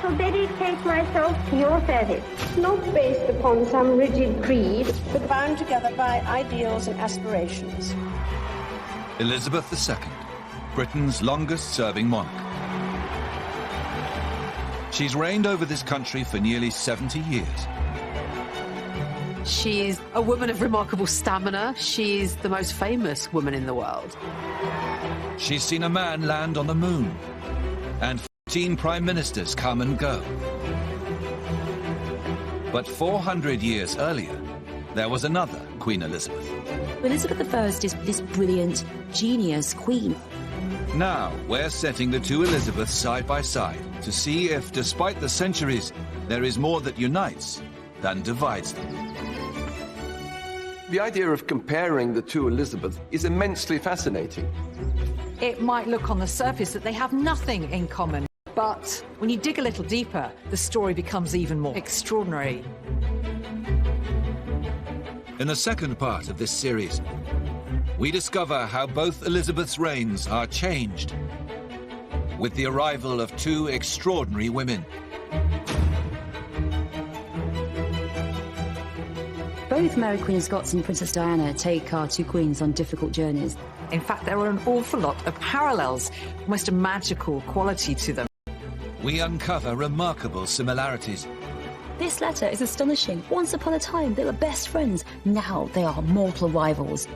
shall dedicate myself to your service. Not based upon some rigid creed, but bound together by ideals and aspirations. Elizabeth II, Britain's longest-serving monarch. She's reigned over this country for nearly 70 years. She's a woman of remarkable stamina. She's the most famous woman in the world. She's seen a man land on the moon, and 14 prime ministers come and go. But 400 years earlier, there was another Queen Elizabeth. Elizabeth I is this brilliant, genius queen. Now, we're setting the two Elizabeths side by side to see if, despite the centuries, there is more that unites than divides them. The idea of comparing the two Elizabeths is immensely fascinating. It might look on the surface that they have nothing in common, but when you dig a little deeper, the story becomes even more extraordinary. In the second part of this series, we discover how both Elizabeth's reigns are changed with the arrival of two extraordinary women. Both Mary Queen of Scots and Princess Diana take our two queens on difficult journeys. In fact, there are an awful lot of parallels, almost a magical quality to them. We uncover remarkable similarities. This letter is astonishing. Once upon a time, they were best friends. Now they are mortal rivals.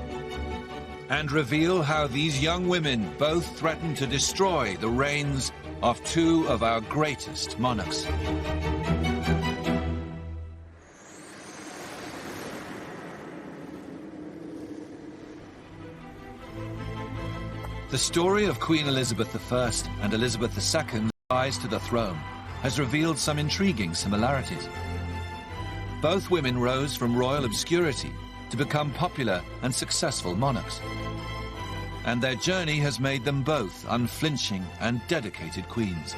And reveal how these young women both threaten to destroy the reigns of two of our greatest monarchs. The story of Queen Elizabeth I and Elizabeth II's rise to the throne has revealed some intriguing similarities. Both women rose from royal obscurity to become popular and successful monarchs. And their journey has made them both unflinching and dedicated queens.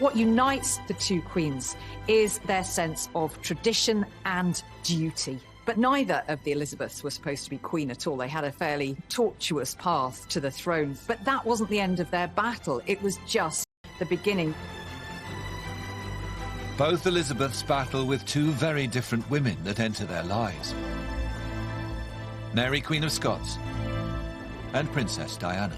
What unites the two queens is their sense of tradition and duty. But neither of the Elizabeths were supposed to be queen at all. They had a fairly tortuous path to the throne. But that wasn't the end of their battle. It was just the beginning. Both Elizabeths battle with two very different women that enter their lives. Mary, Queen of Scots, and Princess Diana.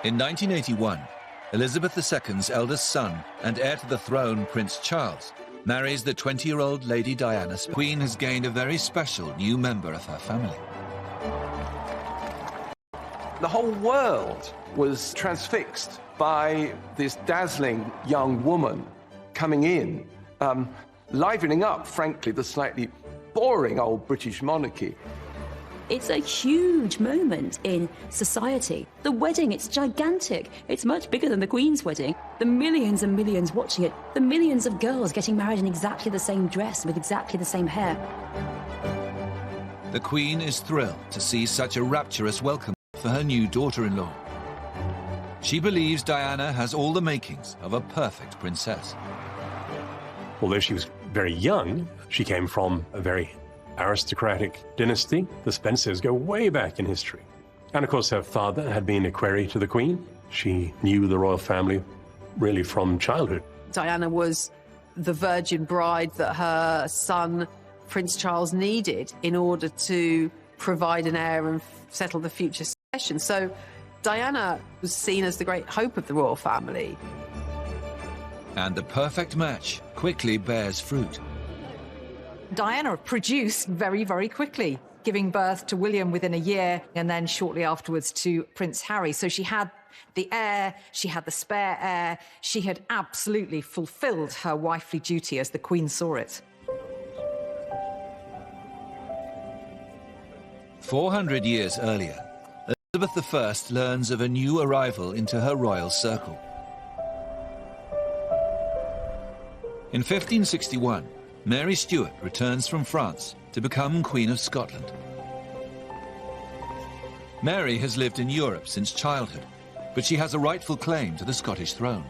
In 1981, Elizabeth II's eldest son and heir to the throne, Prince Charles, marries the 20-year-old Lady Diana. The Queen has gained a very special new member of her family. The whole world was transfixed by this dazzling young woman coming in, livening up, frankly, the slightly boring old British monarchy. It's a huge moment in society. The wedding, it's gigantic. It's much bigger than the Queen's wedding. The millions and millions watching it. The millions of girls getting married in exactly the same dress with exactly the same hair. The Queen is thrilled to see such a rapturous welcome for her new daughter-in-law. She believes Diana has all the makings of a perfect princess. Although she was very young, she came from a very aristocratic dynasty. The Spencers go way back in history. And of course her father had been equerry to the Queen. She knew the royal family really from childhood. Diana was the virgin bride that her son, Prince Charles, needed in order to provide an heir and settle the future succession. So Diana was seen as the great hope of the royal family. And the perfect match quickly bears fruit. Diana produced very, very quickly, giving birth to William within a year and then shortly afterwards to Prince Harry. So she had the heir, she had the spare heir, she had absolutely fulfilled her wifely duty as the Queen saw it. 400 years earlier, Elizabeth I learns of a new arrival into her royal circle. In 1561, Mary Stuart returns from France to become Queen of Scotland. Mary has lived in Europe since childhood, but she has a rightful claim to the Scottish throne.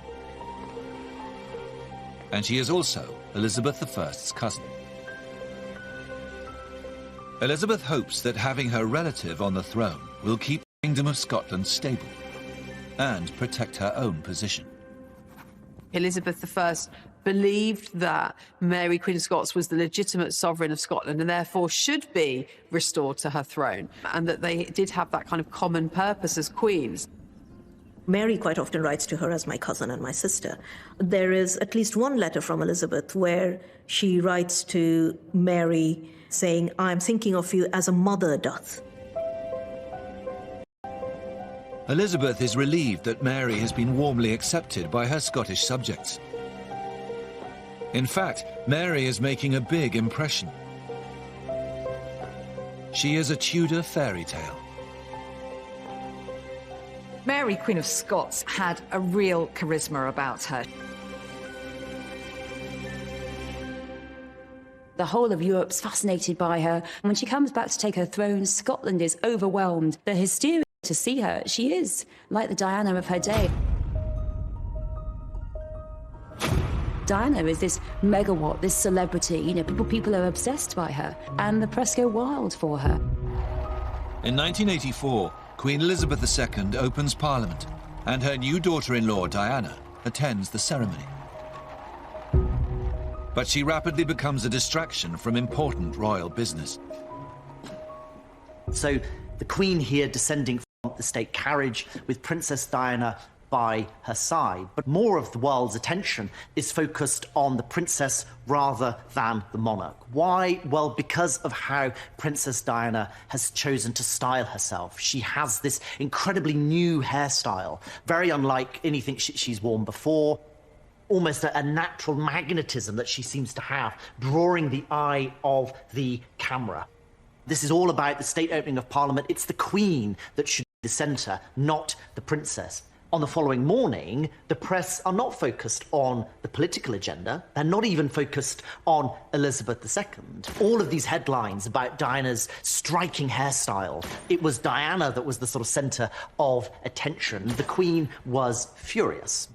And she is also Elizabeth I's cousin. Elizabeth hopes that having her relative on the throne will keep the Kingdom of Scotland stable. and protect her own position. Elizabeth I believed that Mary, Queen of Scots, was the legitimate sovereign of Scotland and therefore should be restored to her throne, and that they did have that kind of common purpose as queens. Mary quite often writes to her as my cousin and my sister. There is at least one letter from Elizabeth where she writes to Mary saying, "I am thinking of you as a mother doth." Elizabeth is relieved that Mary has been warmly accepted by her Scottish subjects. In fact, Mary is making a big impression. She is a Tudor fairy tale. Mary, Queen of Scots, had a real charisma about her. The whole of Europe's fascinated by her. When she comes back to take her throne, Scotland is overwhelmed. The hysteria to see her. She is like the Diana of her day. Diana is this megawatt, this celebrity. You know, people are obsessed by her, and the press go wild for her. In 1984, Queen Elizabeth II opens Parliament, and her new daughter-in-law, Diana, attends the ceremony. But she rapidly becomes a distraction from important royal business. So the Queen here descending from the state carriage with Princess Diana by her side. But more of the world's attention is focused on the princess rather than the monarch. Why? Well, because of how Princess Diana has chosen to style herself. She has this incredibly new hairstyle, very unlike anything she's worn before. Almost a natural magnetism that she seems to have, drawing the eye of the camera. This is all about the state opening of Parliament. It's the Queen that should be the centre, not the princess. On the following morning, the press are not focused on the political agenda. They're not even focused on Elizabeth II. All of these headlines about Diana's striking hairstyle, it was Diana that was the sort of centre of attention. The Queen was furious.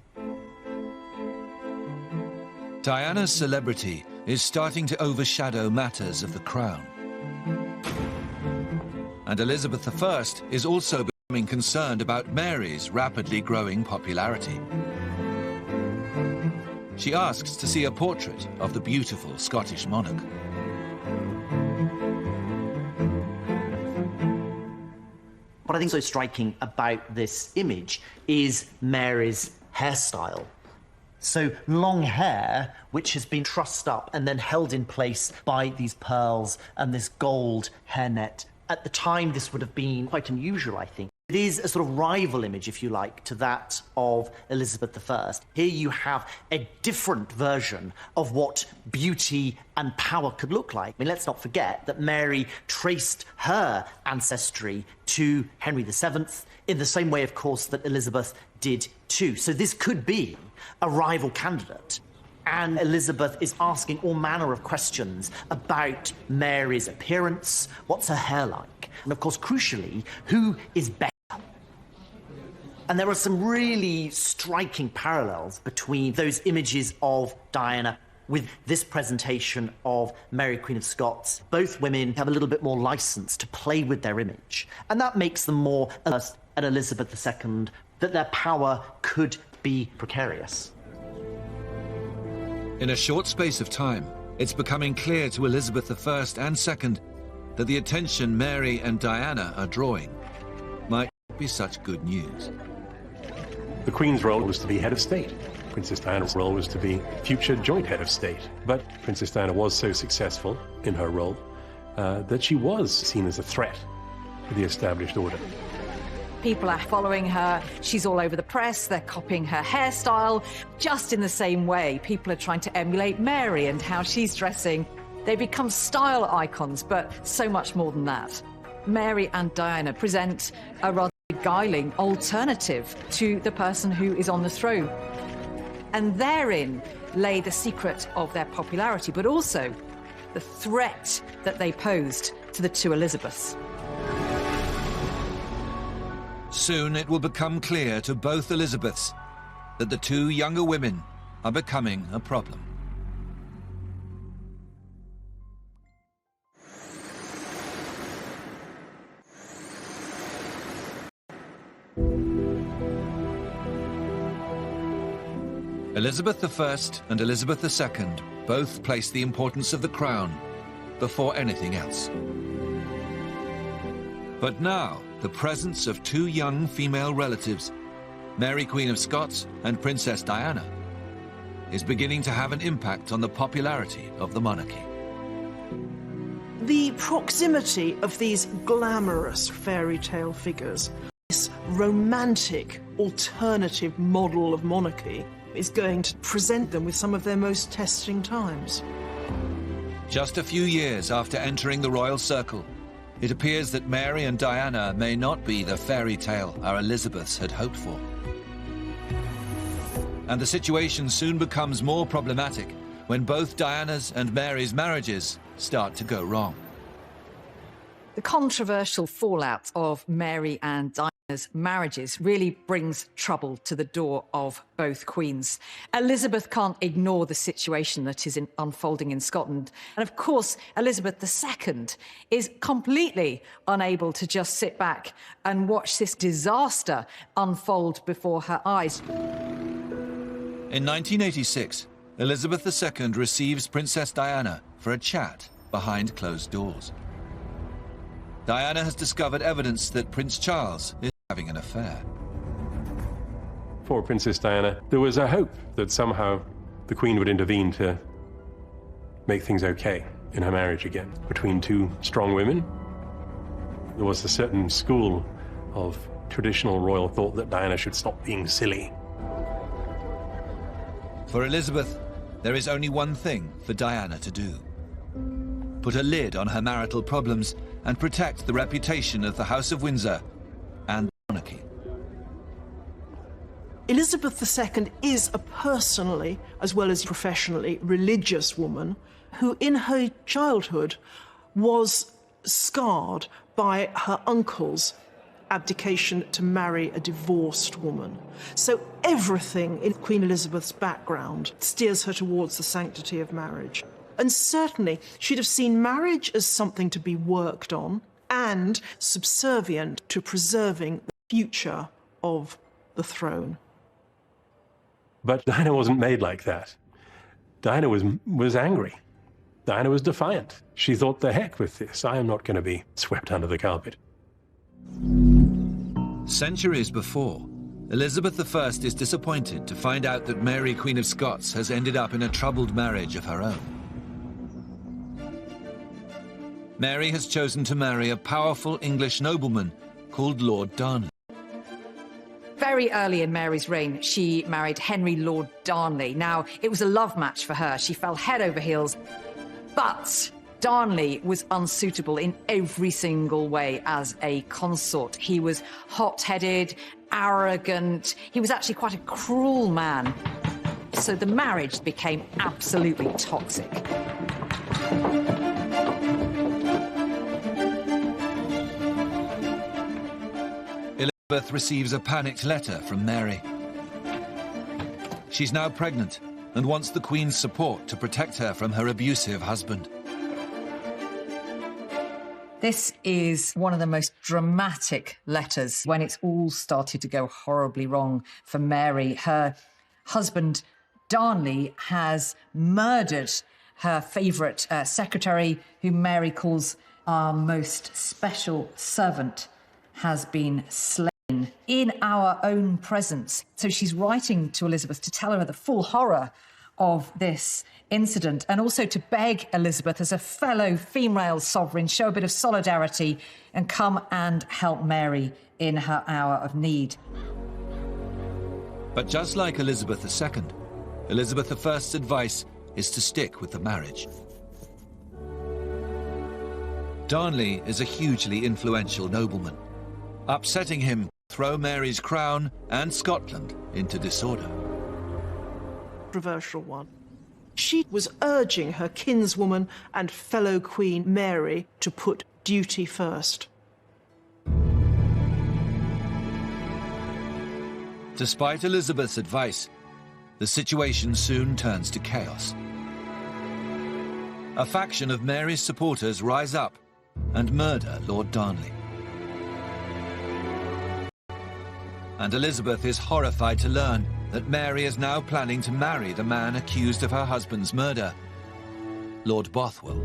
Diana's celebrity is starting to overshadow matters of the crown. And Elizabeth I is also becoming concerned about Mary's rapidly growing popularity. She asks to see a portrait of the beautiful Scottish monarch. What I think is so striking about this image is Mary's hairstyle. So long hair, which has been trussed up and then held in place by these pearls and this gold hairnet. At the time, this would have been quite unusual, I think. It is a sort of rival image, if you like, to that of Elizabeth I. Here you have a different version of what beauty and power could look like. I mean, let's not forget that Mary traced her ancestry to Henry VII in the same way, of course, that Elizabeth did too. So this could be a rival candidate. And Elizabeth is asking all manner of questions about Mary's appearance, what's her hair like, and of course, crucially, who is better? And there are some really striking parallels between those images of Diana with this presentation of Mary, Queen of Scots. Both women have a little bit more license to play with their image, and that makes them more alert at Elizabeth II, that their power could be precarious. In a short space of time, it's becoming clear to Elizabeth I and II that the attention Mary and Diana are drawing might not be such good news. The Queen's role was to be head of state. Princess Diana's role was to be future joint head of state. But Princess Diana was so successful in her role that she was seen as a threat to the established order. People are following her. She's all over the press. They're copying her hairstyle. Just in the same way, people are trying to emulate Mary and how she's dressing. They become style icons, but so much more than that. Mary and Diana present a rather beguiling alternative to the person who is on the throne. And therein lay the secret of their popularity, but also the threat that they posed to the two Elizabeths. Soon it will become clear to both Elizabeths that the two younger women are becoming a problem. Elizabeth I and Elizabeth II both placed the importance of the crown before anything else. But now, the presence of two young female relatives, Mary Queen of Scots and Princess Diana, is beginning to have an impact on the popularity of the monarchy. The proximity of these glamorous fairy tale figures, this romantic alternative model of monarchy, is going to present them with some of their most testing times. Just a few years after entering the royal circle, it appears that Mary and Diana may not be the fairy tale our Elizabeths had hoped for. And the situation soon becomes more problematic when both Diana's and Mary's marriages start to go wrong. The controversial fallout of Mary and Diana's marriages really brings trouble to the door of both queens. Elizabeth can't ignore the situation that is unfolding in Scotland. And of course, Elizabeth II is completely unable to just sit back and watch this disaster unfold before her eyes. In 1986, Elizabeth II receives Princess Diana for a chat behind closed doors. Diana has discovered evidence that Prince Charles is having an affair. For Princess Diana, there was a hope that somehow the Queen would intervene to make things okay in her marriage again between two strong women. There was a certain school of traditional royal thought that Diana should stop being silly. For Elizabeth, there is only one thing for Diana to do: put a lid on her marital problems and protect the reputation of the House of Windsor and the monarchy. Elizabeth II is a personally, as well as professionally, religious woman who in her childhood was scarred by her uncle's abdication to marry a divorced woman. So everything in Queen Elizabeth's background steers her towards the sanctity of marriage. And certainly she'd have seen marriage as something to be worked on and subservient to preserving the future of the throne. But Diana wasn't made like that. Diana was angry. Diana was defiant. She thought, the heck with this. I am not going to be swept under the carpet. Centuries before, Elizabeth I is disappointed to find out that Mary, Queen of Scots, has ended up in a troubled marriage of her own. Mary has chosen to marry a powerful English nobleman called Lord Darnley. Very early in Mary's reign, she married Henry Lord Darnley. Now, it was a love match for her. She fell head over heels. But Darnley was unsuitable in every single way as a consort. He was hot-headed, arrogant. He was actually quite a cruel man. So the marriage became absolutely toxic. Elizabeth receives a panicked letter from Mary. She's now pregnant and wants the Queen's support to protect her from her abusive husband. This is one of the most dramatic letters when it's all started to go horribly wrong for Mary. Her husband, Darnley, has murdered her favourite secretary, whom Mary calls our most special servant, has been slain in our own presence. So she's writing to Elizabeth to tell her the full horror of this incident and also to beg Elizabeth, as a fellow female sovereign, show a bit of solidarity and come and help Mary in her hour of need. But just like Elizabeth II, Elizabeth I's advice is to stick with the marriage. Darnley is a hugely influential nobleman. Upsetting him will throw Mary's crown and Scotland into disorder. Controversial one. She was urging her kinswoman and fellow Queen Mary to put duty first. Despite Elizabeth's advice, the situation soon turns to chaos. A faction of Mary's supporters rise up and murder Lord Darnley. And Elizabeth is horrified to learn that Mary is now planning to marry the man accused of her husband's murder, Lord Bothwell.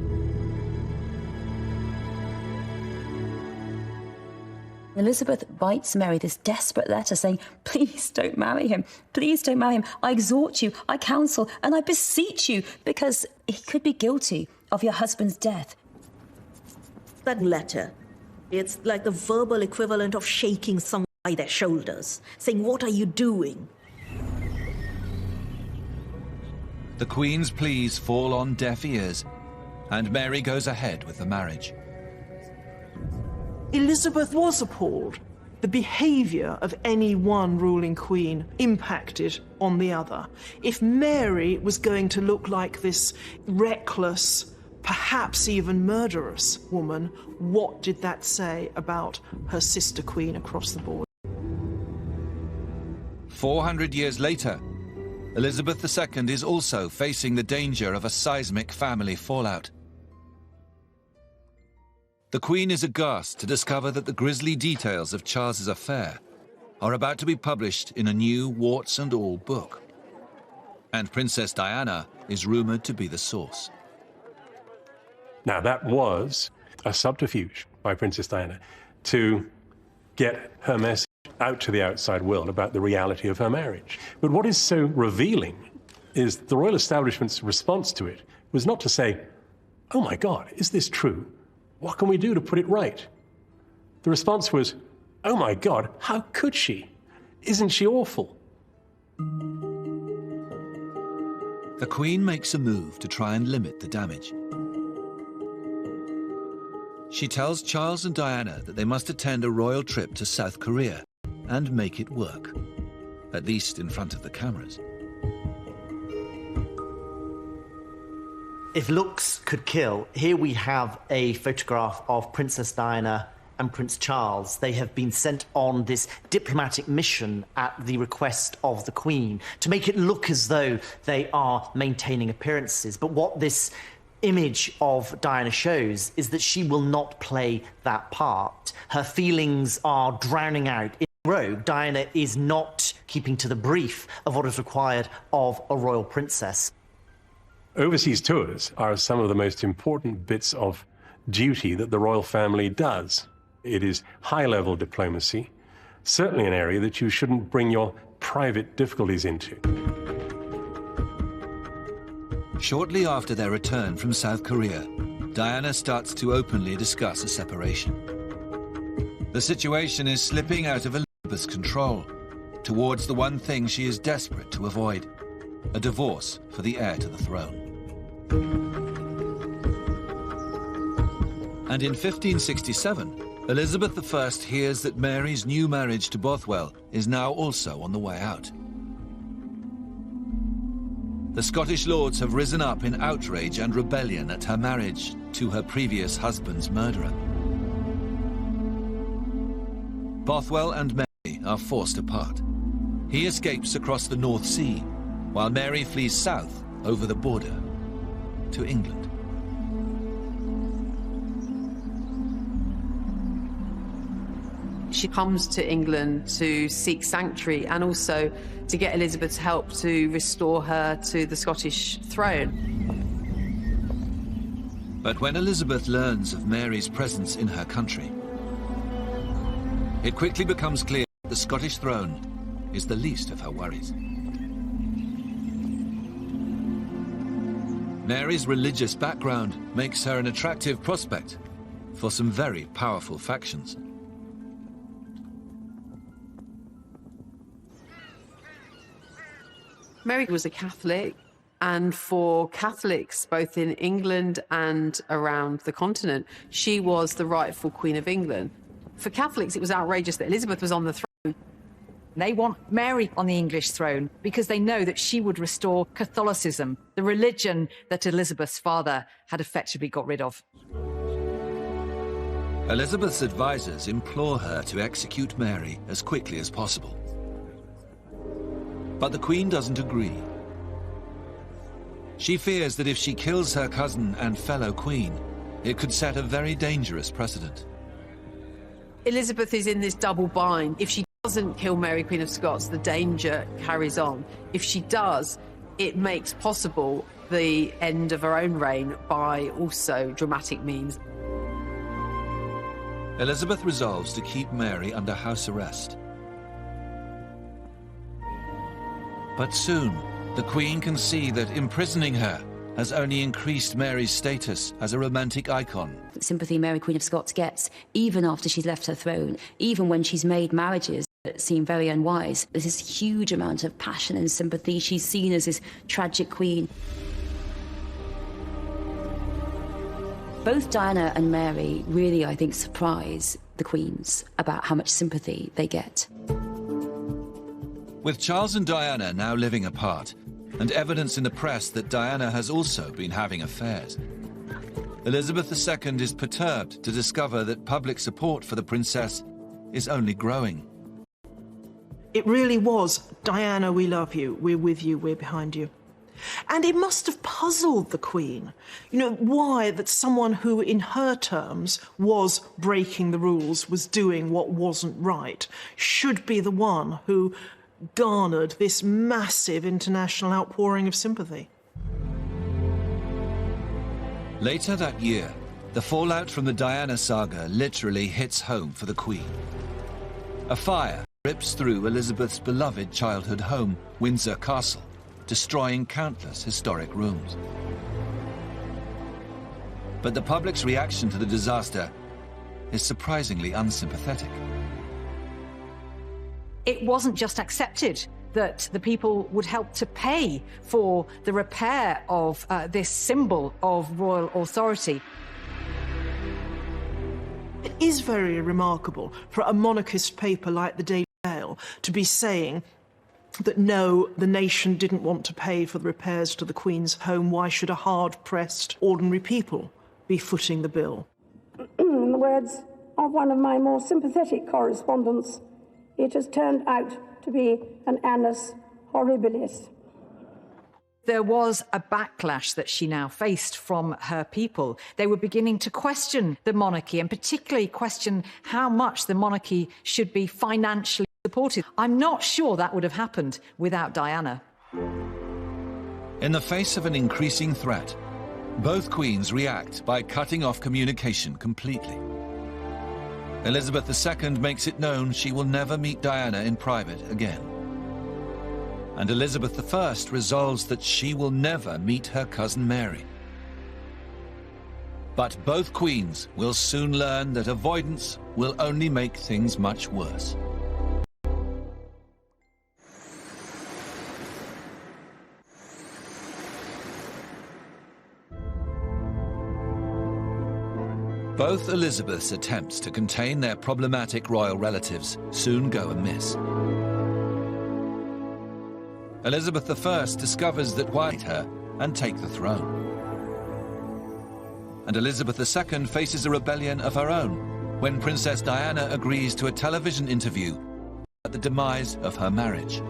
Elizabeth writes Mary this desperate letter saying, please don't marry him. Please don't marry him. I exhort you, I counsel, and I beseech you, because he could be guilty of your husband's death. That letter, it's like the verbal equivalent of shaking someone by their shoulders, saying, what are you doing? The Queen's pleas fall on deaf ears, and Mary goes ahead with the marriage. Elizabeth was appalled. The behaviour of any one ruling queen impacted on the other. If Mary was going to look like this reckless, perhaps even murderous woman, what did that say about her sister queen across the board? 400 years later, Elizabeth II is also facing the danger of a seismic family fallout. The Queen is aghast to discover that the grisly details of Charles's affair are about to be published in a new warts and all book. And Princess Diana is rumoured to be the source. Now, that was a subterfuge by Princess Diana to get her message out to the outside world about the reality of her marriage. But what is so revealing is the royal establishment's response to it was not to say, oh my God, is this true? What can we do to put it right? The response was, oh my God, how could she? Isn't she awful? The Queen makes a move to try and limit the damage. She tells Charles and Diana that they must attend a royal trip to South Korea and make it work, at least in front of the cameras. If looks could kill, here we have a photograph of Princess Diana and Prince Charles. They have been sent on this diplomatic mission at the request of the Queen to make it look as though they are maintaining appearances. But what this image of Diana shows is that she will not play that part. Her feelings are drowning out. In Rogue, Diana is not keeping to the brief of what is required of a royal princess. Overseas tours are some of the most important bits of duty that the royal family does. It is high-level diplomacy, certainly an area that you shouldn't bring your private difficulties into. Shortly after their return from South Korea, Diana starts to openly discuss a separation. The situation is slipping out of Elizabeth's control towards the one thing she is desperate to avoid: a divorce for the heir to the throne. And in 1567, Elizabeth I hears that Mary's new marriage to Bothwell is now also on the way out. The Scottish lords have risen up in outrage and rebellion at her marriage to her previous husband's murderer. Bothwell and Mary are forced apart. He escapes across the North Sea, while Mary flees south over the border to England. She comes to England to seek sanctuary and also to get Elizabeth's help to restore her to the Scottish throne. But when Elizabeth learns of Mary's presence in her country, it quickly becomes clear that the Scottish throne is the least of her worries. Mary's religious background makes her an attractive prospect for some very powerful factions. Mary was a Catholic, and for Catholics, both in England and around the continent, she was the rightful Queen of England. For Catholics, it was outrageous that Elizabeth was on the throne. They want Mary on the English throne because they know that she would restore Catholicism, the religion that Elizabeth's father had effectively got rid of. Elizabeth's advisors implore her to execute Mary as quickly as possible. But the Queen doesn't agree. She fears that if she kills her cousin and fellow queen, it could set a very dangerous precedent. Elizabeth is in this double bind. If she doesn't kill Mary, Queen of Scots, the danger carries on. If she does, it makes possible the end of her own reign by also dramatic means. Elizabeth resolves to keep Mary under house arrest. But soon, the Queen can see that imprisoning her has only increased Mary's status as a romantic icon. The sympathy Mary, Queen of Scots gets, even after she's left her throne, even when she's made marriages that seem very unwise, there's this huge amount of passion and sympathy. She's seen as this tragic queen. Both Diana and Mary really, I think, surprise the queens about how much sympathy they get. With Charles and Diana now living apart, and evidence in the press that Diana has also been having affairs, Elizabeth II is perturbed to discover that public support for the princess is only growing. It really was, Diana, we love you, we're with you, we're behind you. And it must have puzzled the Queen, you know, why that someone who, in her terms, was breaking the rules, was doing what wasn't right, should be the one who garnered this massive international outpouring of sympathy. Later that year, the fallout from the Diana saga literally hits home for the Queen. A fire rips through Elizabeth's beloved childhood home, Windsor Castle, destroying countless historic rooms. But the public's reaction to the disaster is surprisingly unsympathetic. It wasn't just accepted that the people would help to pay for the repair of this symbol of royal authority. It is very remarkable for a monarchist paper like the Daily Mail to be saying that no, the nation didn't want to pay for the repairs to the Queen's home. Why should a hard-pressed ordinary people be footing the bill? In the words of one of my more sympathetic correspondents, it has turned out to be an annus horribilis. There was a backlash that she now faced from her people. They were beginning to question the monarchy, and particularly question how much the monarchy should be financially supported. I'm not sure that would have happened without Diana. In the face of an increasing threat, both queens react by cutting off communication completely. Elizabeth II makes it known she will never meet Diana in private again. And Elizabeth I resolves that she will never meet her cousin Mary. But both queens will soon learn that avoidance will only make things much worse. Both Elizabeth's attempts to contain their problematic royal relatives soon go amiss. Elizabeth I discovers that White her and take the throne. And Elizabeth II faces a rebellion of her own when Princess Diana agrees to a television interview at the demise of her marriage.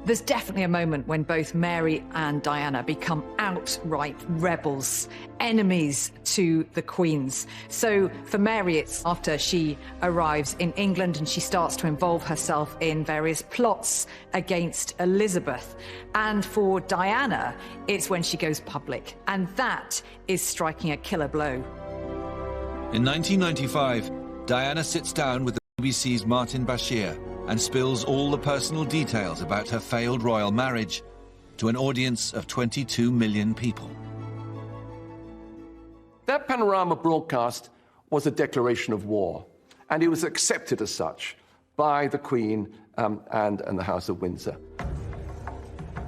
There's definitely a moment when both Mary and Diana become outright rebels, enemies to the queens. So for Mary, it's after she arrives in England and she starts to involve herself in various plots against Elizabeth. And for Diana, it's when she goes public. And that is striking a killer blow. In 1995, Diana sits down with the BBC's Martin Bashir and spills all the personal details about her failed royal marriage to an audience of 22 million people. That panorama broadcast was a declaration of war, and it was accepted as such by the Queen and the House of Windsor.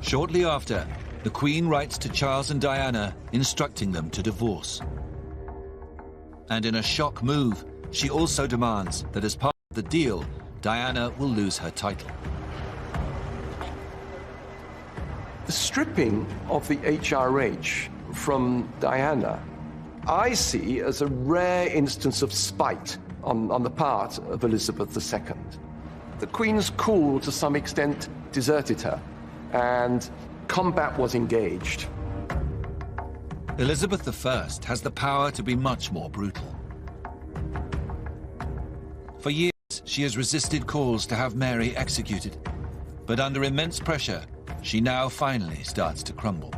Shortly after, the Queen writes to Charles and Diana instructing them to divorce. And in a shock move, she also demands that as part of the deal, Diana will lose her title. The stripping of the HRH from Diana, I see as a rare instance of spite on the part of Elizabeth II. The Queen's cool, to some extent, deserted her, and combat was engaged. Elizabeth I has the power to be much more brutal. For years, she has resisted calls to have Mary executed. But under immense pressure, she now finally starts to crumble.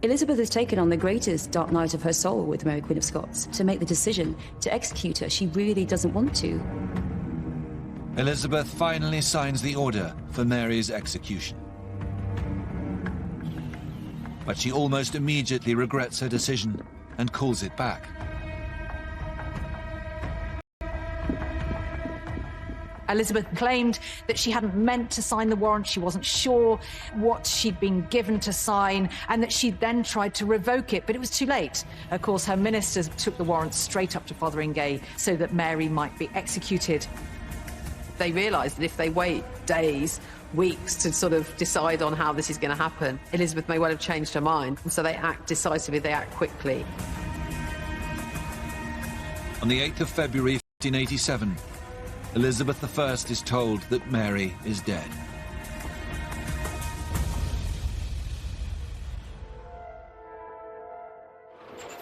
Elizabeth has taken on the greatest dark night of her soul with Mary, Queen of Scots. To make the decision to execute her, she really doesn't want to. Elizabeth finally signs the order for Mary's execution. But she almost immediately regrets her decision and calls it back. Elizabeth claimed that she hadn't meant to sign the warrant, she wasn't sure what she'd been given to sign, and that she'd then tried to revoke it, but it was too late. Of course, her ministers took the warrant straight up to Fotheringay so that Mary might be executed. They realised that if they wait days, weeks to sort of decide on how this is going to happen, Elizabeth may well have changed her mind, and so they act decisively, they act quickly. On the 8th of February 1587, Elizabeth I is told that Mary is dead.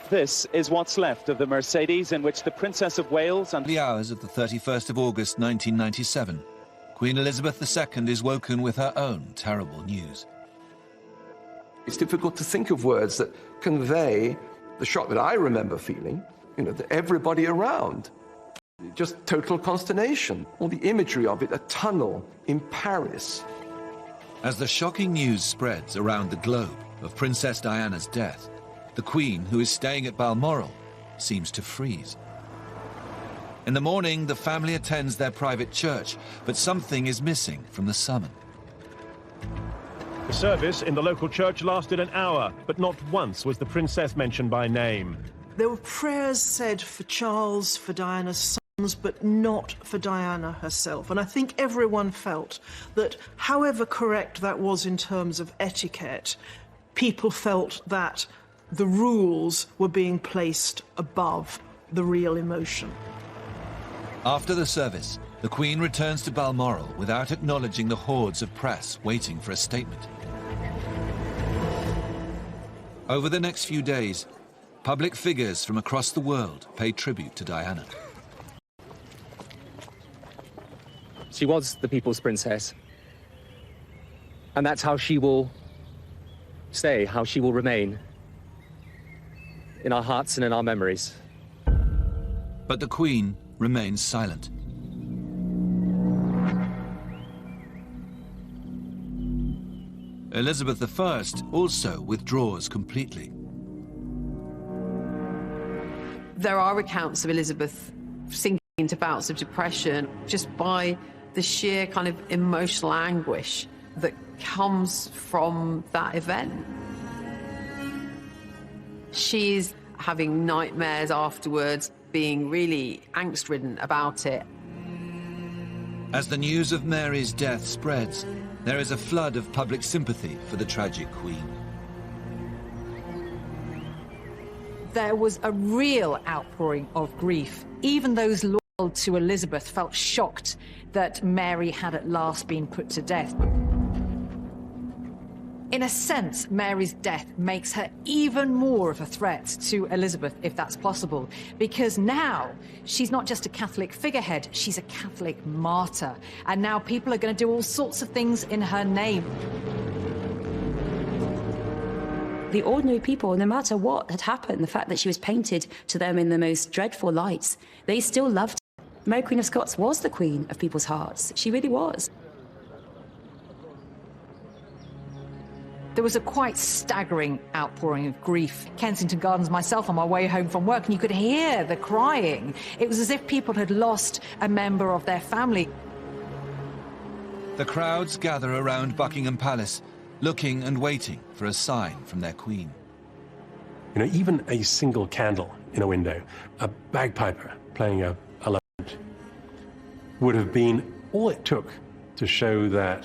This is what's left of the Mercedes in which the Princess of Wales and... The hours of the 31st of August 1997, Queen Elizabeth II is woken with her own terrible news. It's difficult to think of words that convey the shock that I remember feeling, to everybody around. Just total consternation. All the imagery of it, a tunnel in Paris. As the shocking news spreads around the globe of Princess Diana's death, the Queen, who is staying at Balmoral, seems to freeze. In the morning, the family attends their private church, but something is missing from the summon. The service in the local church lasted an hour, but not once was the princess mentioned by name. There were prayers said for Charles, for Diana's sons, but not for Diana herself. And I think everyone felt that, however correct that was in terms of etiquette, people felt that the rules were being placed above the real emotion. After the service, the Queen returns to Balmoral without acknowledging the hordes of press waiting for a statement. Over the next few days, public figures from across the world pay tribute to Diana. She was the people's princess. And that's how she will stay, how she will remain. In our hearts and in our memories. But the Queen remains silent. Elizabeth I also withdraws completely. There are accounts of Elizabeth sinking into bouts of depression just by the sheer kind of emotional anguish that comes from that event. She's having nightmares afterwards, being really angst-ridden about it. As the news of Mary's death spreads, there is a flood of public sympathy for the tragic Queen. There was a real outpouring of grief. Even those loyal to Elizabeth felt shocked that Mary had at last been put to death. In a sense, Mary's death makes her even more of a threat to Elizabeth, if that's possible, because now she's not just a Catholic figurehead, she's a Catholic martyr. And now people are going to do all sorts of things in her name. The ordinary people, no matter what had happened, the fact that she was painted to them in the most dreadful lights, they still loved her. Mary, Queen of Scots, was the queen of people's hearts. She really was. There was a quite staggering outpouring of grief. Kensington Gardens myself on my way home from work, and you could hear the crying. It was as if people had lost a member of their family. The crowds gather around Buckingham Palace, looking and waiting for a sign from their Queen. Even a single candle in a window, a bagpiper playing a lament, would have been all it took to show that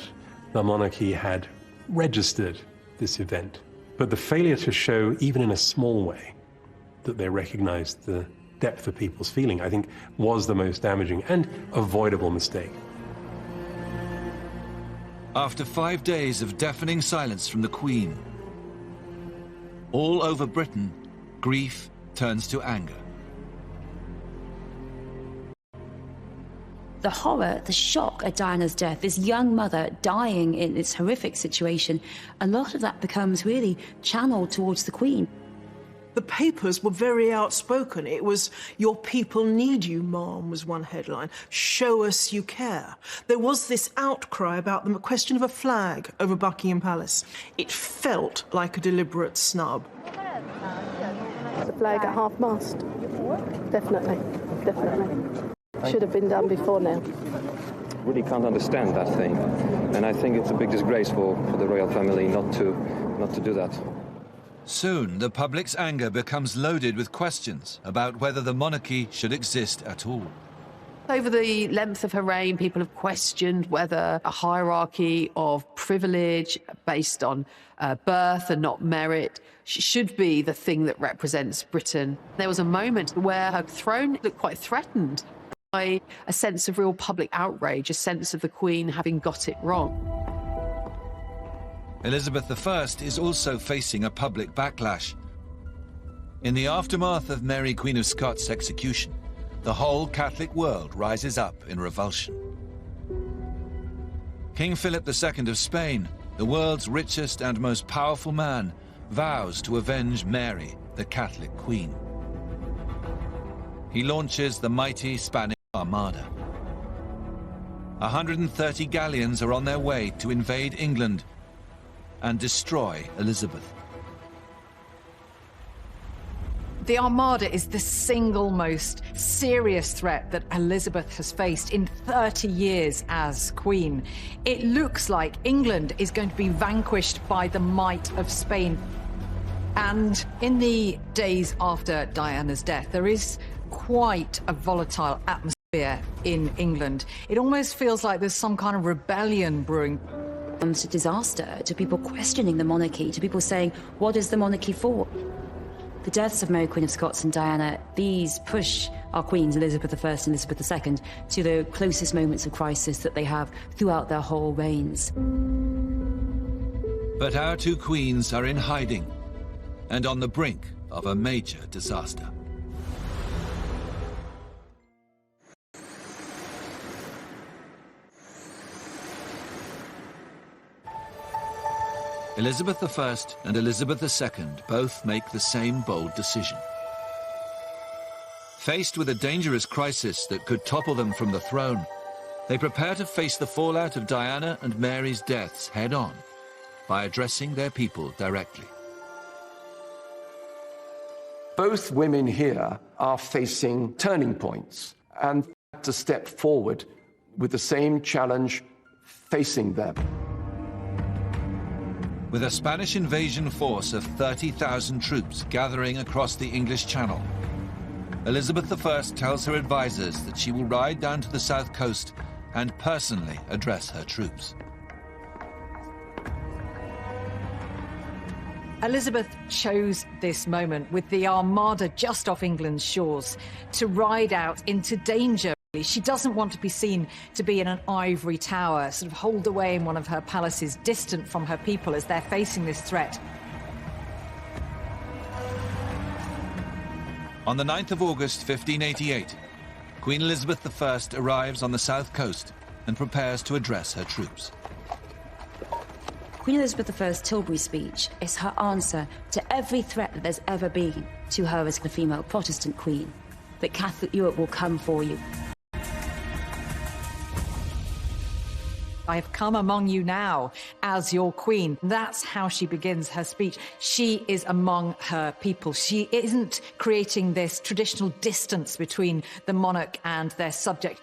the monarchy had registered this event. But the failure to show, even in a small way, that they recognized the depth of people's feeling, I think, was the most damaging and avoidable mistake. After 5 days of deafening silence from the Queen, all over Britain, grief turns to anger. The horror, the shock at Diana's death, this young mother dying in this horrific situation, a lot of that becomes really channeled towards the Queen. The papers were very outspoken. It was, "Your people need you, Mom," was one headline. "Show us you care." There was this outcry about the question of a flag over Buckingham Palace. It felt like a deliberate snub. The flag at half-mast. Definitely. Should have been done before now. Really can't understand that thing. And I think it's a big disgrace for the royal family not to do that. Soon, the public's anger becomes loaded with questions about whether the monarchy should exist at all. Over the length of her reign, people have questioned whether a hierarchy of privilege based on birth and not merit should be the thing that represents Britain. There was a moment where her throne looked quite threatened by a sense of real public outrage, a sense of the Queen having got it wrong. Elizabeth I is also facing a public backlash. In the aftermath of Mary, Queen of Scots' execution, the whole Catholic world rises up in revulsion. King Philip II of Spain, the world's richest and most powerful man, vows to avenge Mary, the Catholic Queen. He launches the mighty Spanish Armada. 130 galleons are on their way to invade England and destroy Elizabeth. The Armada is the single most serious threat that Elizabeth has faced in 30 years as Queen. It looks like England is going to be vanquished by the might of Spain. And in the days after Diana's death, there is quite a volatile atmosphere in England. It almost feels like there's some kind of rebellion brewing. To disaster, to people questioning the monarchy, to people saying, what is the monarchy for? The deaths of Mary, Queen of Scots and Diana, these push our queens, Elizabeth I and Elizabeth II, to the closest moments of crisis that they have throughout their whole reigns. But our two queens are in hiding and on the brink of a major disaster. Elizabeth I and Elizabeth II both make the same bold decision. Faced with a dangerous crisis that could topple them from the throne, they prepare to face the fallout of Diana and Mary's deaths head-on by addressing their people directly. Both women here are facing turning points and to step forward with the same challenge facing them. With a Spanish invasion force of 30,000 troops gathering across the English Channel, Elizabeth I tells her advisors that she will ride down to the south coast and personally address her troops. Elizabeth chose this moment with the Armada just off England's shores to ride out into danger. She doesn't want to be seen to be in an ivory tower, sort of holed away in one of her palaces, distant from her people as they're facing this threat. On the 9th of August, 1588, Queen Elizabeth I arrives on the south coast and prepares to address her troops. Queen Elizabeth I's Tilbury speech is her answer to every threat that there's ever been to her as the female Protestant queen, that Catholic Europe will come for you. I have come among you now as your queen. That's how she begins her speech. She is among her people. She isn't creating this traditional distance between the monarch and their subject.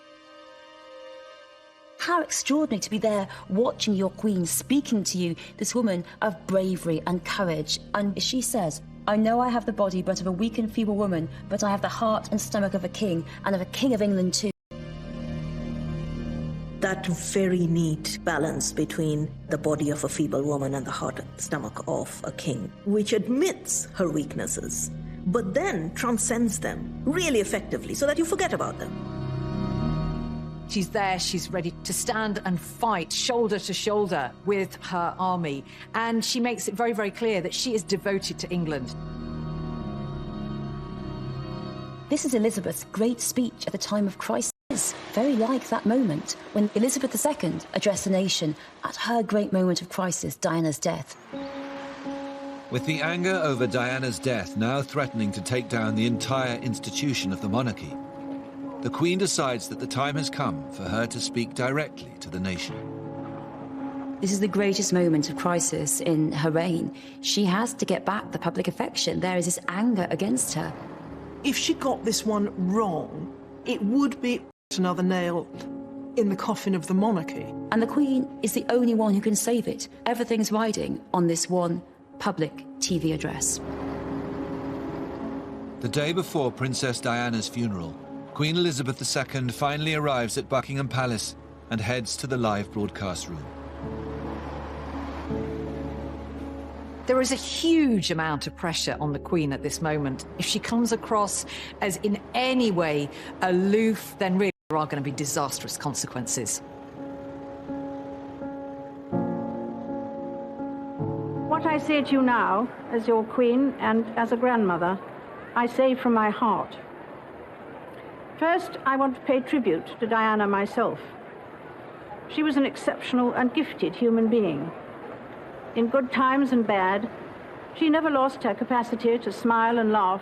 How extraordinary to be there watching your queen speaking to you, this woman of bravery and courage. And she says, I know I have the body but of a weak and feeble woman, but I have the heart and stomach of a king, and of a king of England too. That very neat balance between the body of a feeble woman and the heart and stomach of a king, which admits her weaknesses, but then transcends them really effectively so that you forget about them. She's there, she's ready to stand and fight shoulder to shoulder with her army. And she makes it very, very clear that she is devoted to England. This is Elizabeth's great speech at the time of crisis. was very like that moment when Elizabeth II addressed the nation at her great moment of crisis, Diana's death. With the anger over Diana's death now threatening to take down the entire institution of the monarchy, the Queen decides that the time has come for her to speak directly to the nation. This is the greatest moment of crisis in her reign. She has to get back the public affection. There is this anger against her. If she got this one wrong, it would be another nail in the coffin of the monarchy. And the Queen is the only one who can save it. Everything's riding on this one public TV address. The day before Princess Diana's funeral, Queen Elizabeth II finally arrives at Buckingham Palace and heads to the live broadcast room. There is a huge amount of pressure on the Queen at this moment. If she comes across as in any way aloof, then really there are going to be disastrous consequences. What I say to you now, as your Queen and as a grandmother, I say from my heart. First, I want to pay tribute to Diana myself. She was an exceptional and gifted human being. In good times and bad, she never lost her capacity to smile and laugh.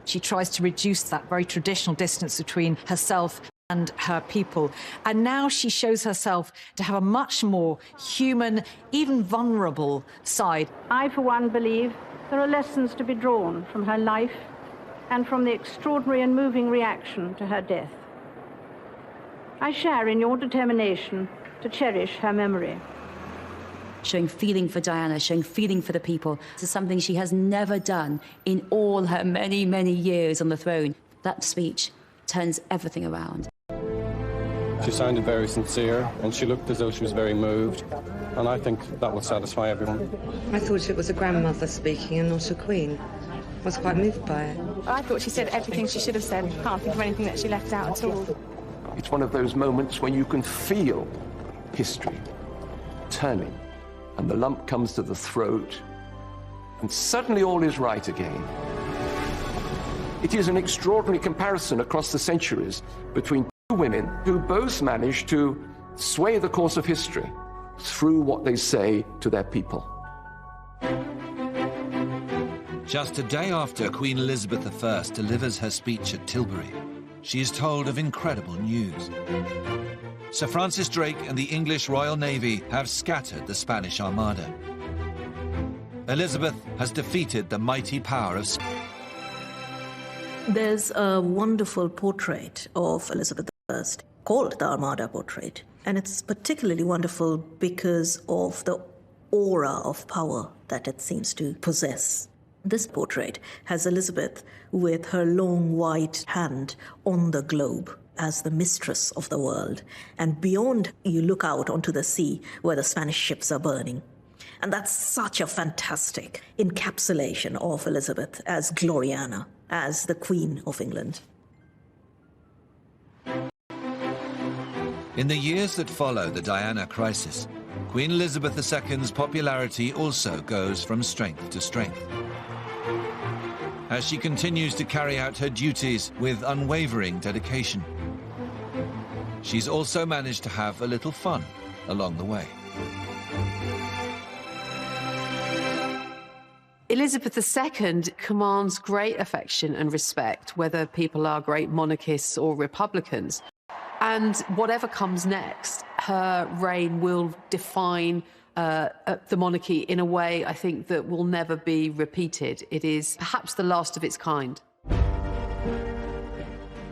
She tries to reduce that very traditional distance between herself and her people. And now she shows herself to have a much more human, even vulnerable side. I, for one, believe there are lessons to be drawn from her life and from the extraordinary and moving reaction to her death. I share in your determination to cherish her memory. Showing feeling for Diana, showing feeling for the people. This is something she has never done in all her many, many years on the throne. That speech turns everything around. She sounded very sincere, and she looked as though she was very moved, and I think that will satisfy everyone. I thought it was a grandmother speaking and not a queen. I was quite moved by it. I thought she said everything she should have said. Can't think of anything that she left out at all. It's one of those moments when you can feel history turning, and the lump comes to the throat, and suddenly all is right again. It is an extraordinary comparison across the centuries between two women who both managed to sway the course of history through what they say to their people. Just a day after Queen Elizabeth I delivers her speech at Tilbury, she is told of incredible news. Sir Francis Drake and the English Royal Navy have scattered the Spanish Armada. Elizabeth has defeated the mighty power of Spain. There's a wonderful portrait of Elizabeth I called the Armada Portrait, and it's particularly wonderful because of the aura of power that it seems to possess. This portrait has Elizabeth with her long white hand on the globe as the mistress of the world, and beyond you look out onto the sea where the Spanish ships are burning. And that's such a fantastic encapsulation of Elizabeth as Gloriana, as the Queen of England. In the years that follow the Diana crisis, Queen Elizabeth II's popularity also goes from strength to strength. As she continues to carry out her duties with unwavering dedication, she's also managed to have a little fun along the way. Elizabeth II commands great affection and respect, whether people are great monarchists or republicans. And whatever comes next, her reign will define the monarchy in a way, I think, that will never be repeated. It is perhaps the last of its kind.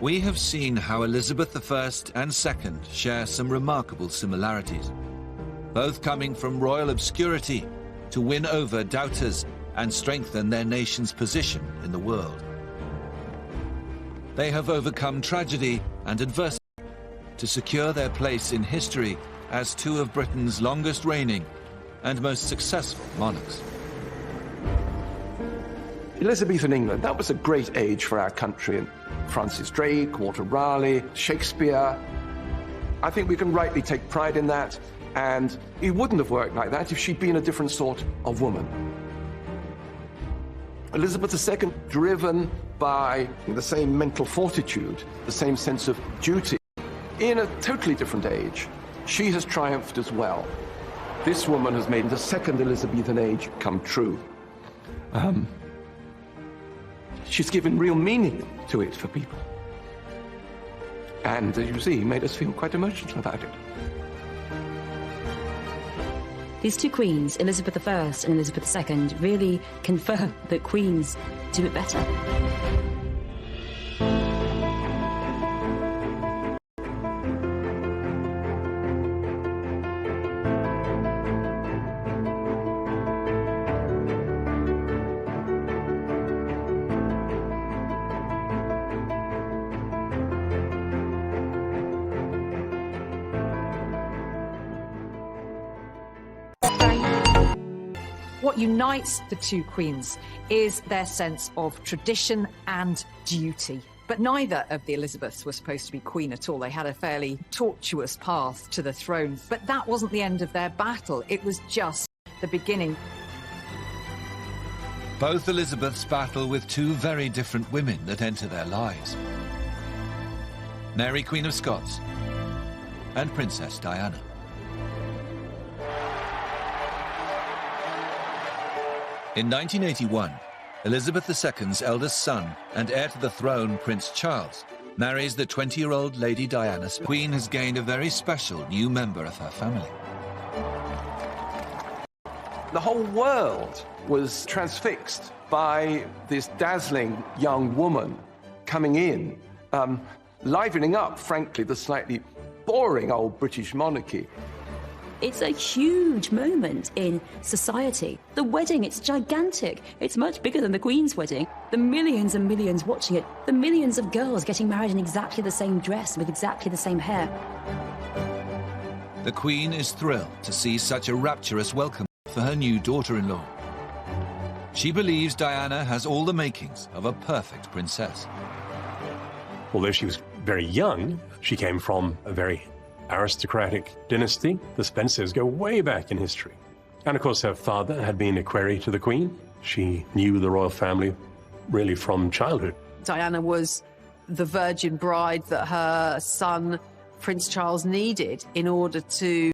We have seen how Elizabeth I and II share some remarkable similarities, both coming from royal obscurity to win over doubters and strengthen their nation's position in the world. They have overcome tragedy and adversity to secure their place in history as two of Britain's longest reigning and most successful monarchs. Elizabethan England, that was a great age for our country. Francis Drake, Walter Raleigh, Shakespeare. I think we can rightly take pride in that, and it wouldn't have worked like that if she'd been a different sort of woman. Elizabeth II, driven by the same mental fortitude, the same sense of duty, in a totally different age, she has triumphed as well. This woman has made the second Elizabethan age come true. She's given real meaning to it for people. And, as you see, made us feel quite emotional about it. These two queens, Elizabeth I and Elizabeth II, really confirm that queens do it better. What unites the two queens is their sense of tradition and duty. But neither of the Elizabeths were supposed to be queen at all. They had a fairly tortuous path to the throne. But that wasn't the end of their battle. It was just the beginning. Both Elizabeths battle with two very different women that enter their lives. Mary, Queen of Scots, and Princess Diana. In 1981, Elizabeth II's eldest son and heir to the throne, Prince Charles, marries the 20-year-old Lady Diana. Queen has gained a very special new member of her family. The whole world was transfixed by this dazzling young woman coming in, livening up, frankly, the slightly boring old British monarchy. It's a huge moment in society. The wedding, it's gigantic. It's much bigger than the Queen's wedding. The millions and millions watching it. The millions of girls getting married in exactly the same dress with exactly the same hair. The Queen is thrilled to see such a rapturous welcome for her new daughter-in-law. She believes Diana has all the makings of a perfect princess. Although she was very young, she came from a very aristocratic dynasty. The Spencers go way back in history. And of course, her father had been equerry to the Queen. She knew the royal family really from childhood. Diana was the virgin bride that her son, Prince Charles, needed in order to